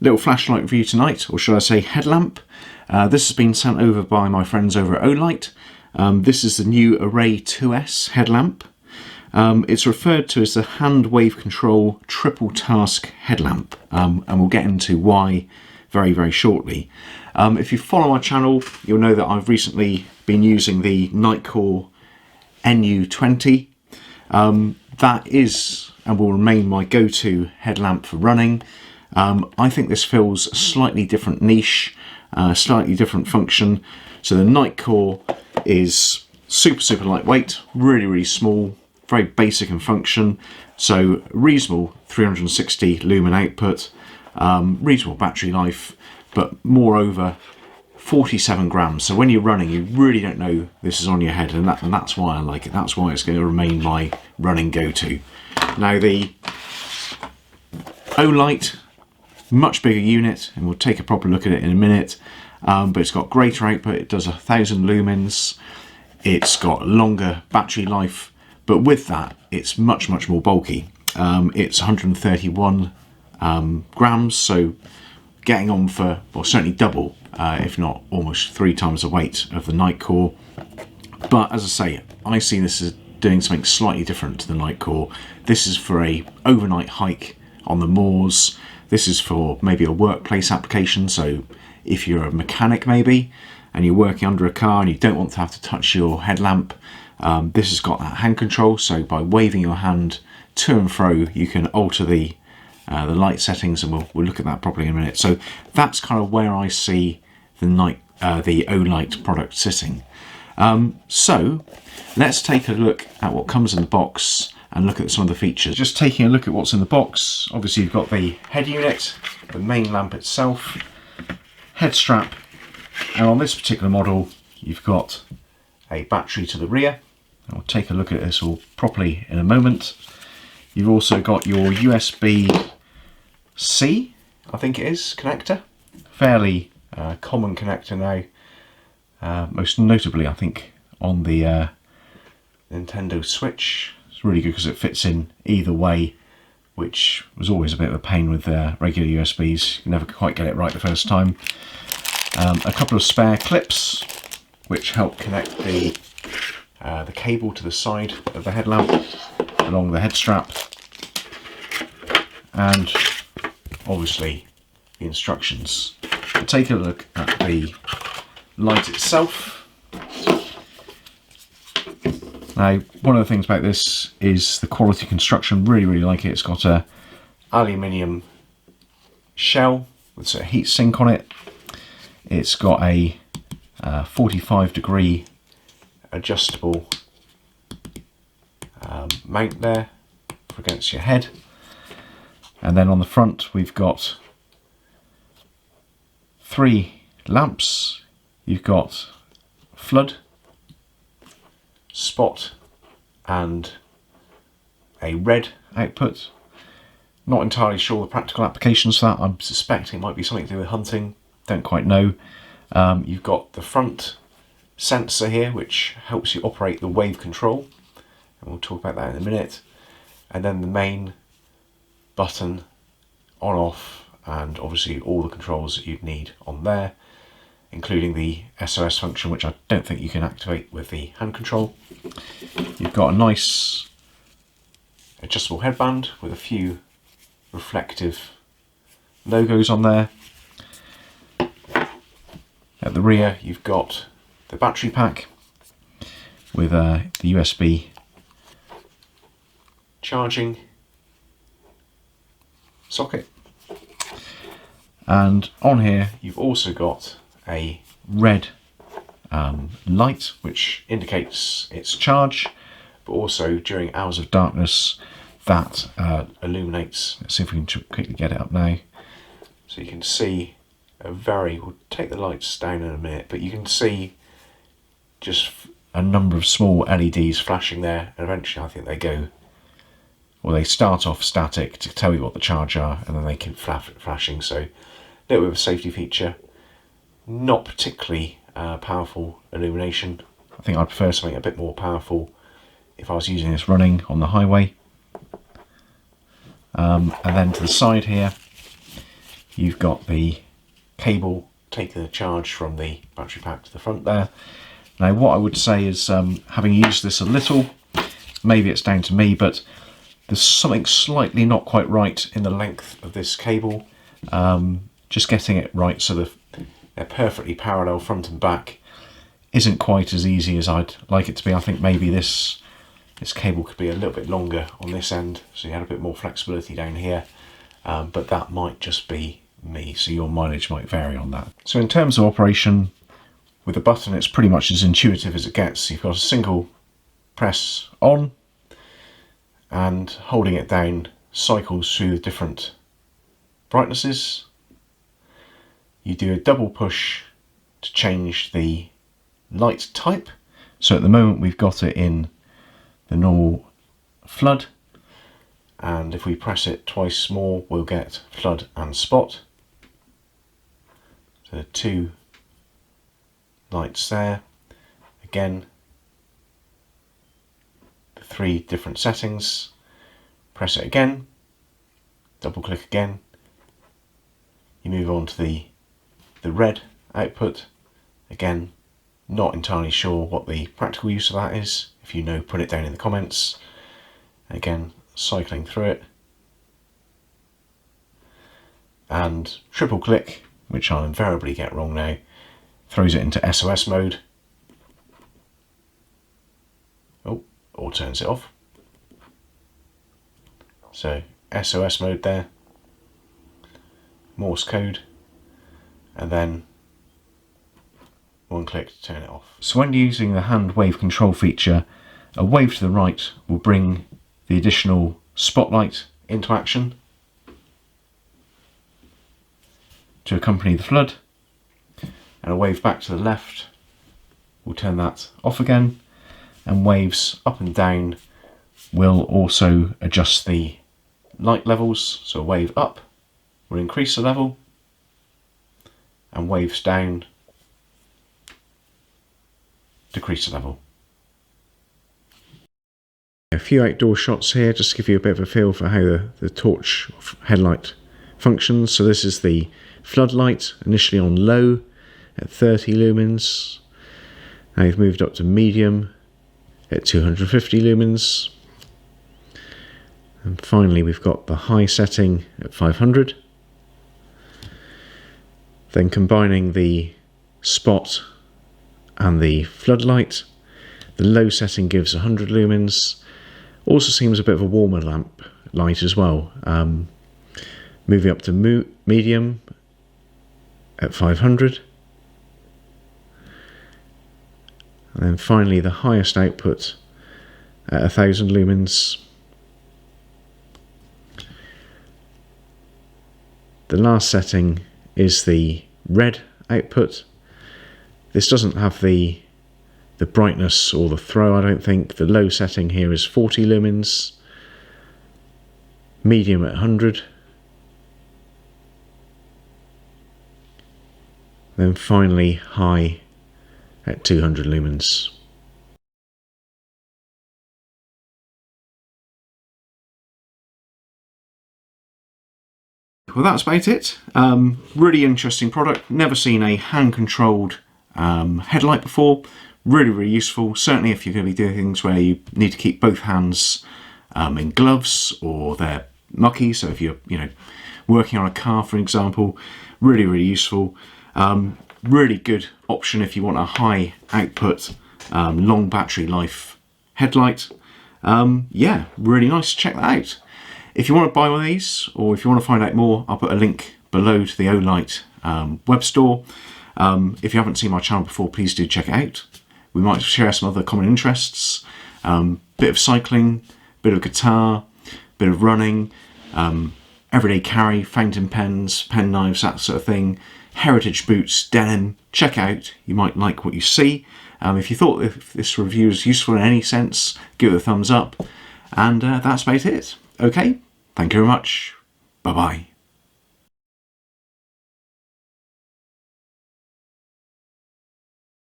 Little flashlight review tonight, or should I say headlamp. This has been sent over by my friends over at OLIGHT. This is the new Array 2S headlamp. It's referred to as the hand wave control triple task headlamp, and we'll get into why very, very shortly. If you follow my channel, you'll know that I've recently been using the Nightcore NU20. That is and will remain my go-to headlamp for running. I think this fills a slightly different niche, slightly different function. So the Nightcore is super lightweight, really small, very basic in function. So reasonable 360 lumen output, reasonable battery life, but moreover 47 grams. So when you're running, you really don't know this is on your head, and that's why I like it. That's why it's going to remain my running go-to. Now the OLIGHT, much bigger unit, and we'll take a proper look at it in a minute, but it's got greater output. It does 1000 lumens. It's got longer battery life, but with that it's much more bulky. It's 131 grams, so getting on for, well, certainly double, if not almost 3 times the weight of the Nightcore. But as I say, I see this as doing something slightly different to the Nightcore. This is for a overnight hike on the moors. This is for maybe a workplace application, so if you're a mechanic maybe and you're working under a car and you don't want to have to touch your headlamp, this has got that hand control, so by waving your hand to and fro you can alter the light settings, and we'll look at that properly in a minute. So that's kind of where I see the OLIGHT product sitting. So let's take a look at what comes in the box and look at some of the features. Just taking a look at what's in the box, obviously you've got the head unit, the main lamp itself, head strap, and on this particular model you've got a battery to the rear. I'll take a look at this all properly in a moment. You've also got your USB-C, I think it is, connector. Fairly common connector now, most notably I think on the Nintendo Switch. It's really good because it fits in either way, which was always a bit of a pain with regular USBs. You never quite get it right the first time. A couple of spare clips which help connect the cable to the side of the headlamp along the head strap, and obviously the instructions. We'll take a look at the light itself. Now, one of the things about this is the quality construction. Really like it. It's got a aluminium shell with a heat sink on it. It's got a 45-degree adjustable mount there for against your head, and then on the front we've got 3 lamps. You've got flood, spot, and a red output. Not entirely sure the practical applications for that. I'm suspecting it might be something to do with hunting, don't quite know. You've got the front sensor here which helps you operate the wave control, and we'll talk about that in a minute, and then the main button on off, and obviously all the controls that you'd need on there, including the SOS function, which I don't think you can activate with the hand control. You've got a nice adjustable headband with a few reflective logos on there. At the rear you've got the battery pack with the USB charging socket, and on here you've also got a red light which indicates its charge, but also during hours of darkness that illuminates. Let's see if we can quickly get it up now, so you can see we'll take the lights down in a minute, but you can see just a number of small LEDs flashing there, and eventually I think they start off static to tell you what the charge are, and then they keep flashing. So a little bit of a safety feature. Not particularly powerful illumination. I think I'd prefer something a bit more powerful if I was using this running on the highway. And then to the side here you've got the cable taking the charge from the battery pack to the front there. Now what I would say is, having used this a little, maybe it's down to me, but there's something slightly not quite right in the length of this cable. Just getting it right so they're perfectly parallel front and back isn't quite as easy as I'd like it to be. I think maybe this cable could be a little bit longer on this end, so you had a bit more flexibility down here, but that might just be me, so your mileage might vary on that. So in terms of operation, with the button it's pretty much as intuitive as it gets. You've got a single press on, and holding it down cycles through the different brightnesses. You do a double push to change the light type. So at the moment we've got it in the normal flood, and if we press it twice more we'll get flood and spot. So 2 lights there. Again, the 3 different settings. Press it again, double click again. You move on to the red output. Again, not entirely sure what the practical use of that is. If you know, put it down in the comments. Again, cycling through it. And triple click, which I'll invariably get wrong now, throws it into SOS mode. Oh, or turns it off. So SOS mode there, Morse code, and then 1 click to turn it off. So when using the hand wave control feature, a wave to the right will bring the additional spotlight into action to accompany the flood, and a wave back to the left will turn that off again, and waves up and down will also adjust the light levels. So a wave up will increase the level, and waves down decrease the level. A few outdoor shots here just to give you a bit of a feel for how the torch headlight functions. So this is the floodlight, initially on low at 30 lumens. Now you've moved up to medium at 250 lumens. And finally we've got the high setting at 500. Then combining the spot and the floodlight, the low setting gives 100 lumens. Also seems a bit of a warmer lamp light as well. Moving up to medium at 500. And then finally the highest output at 1000 lumens. The last setting is the red output. This doesn't have the brightness or the throw, I don't think. The low setting here is 40 lumens, medium at 100, then finally high at 200 lumens. Well, that's about it. Really interesting product. Never seen a hand-controlled headlight before. Really useful. Certainly if you're going to be doing things where you need to keep both hands in gloves or they're mucky. So if you're working on a car, for example, really useful. Really good option if you want a high output, long battery life headlight. Yeah, really nice. Check that out. If you want to buy one of these, or if you want to find out more, I'll put a link below to the OLIGHT web store. If you haven't seen my channel before, please do check it out. We might share some other common interests, bit of cycling, bit of guitar, bit of running, everyday carry, fountain pens, pen knives, that sort of thing, heritage boots, denim. Check it out, you might like what you see. If you thought if this review is useful in any sense, give it a thumbs up, and that's about it. Okay, thank you very much, bye bye.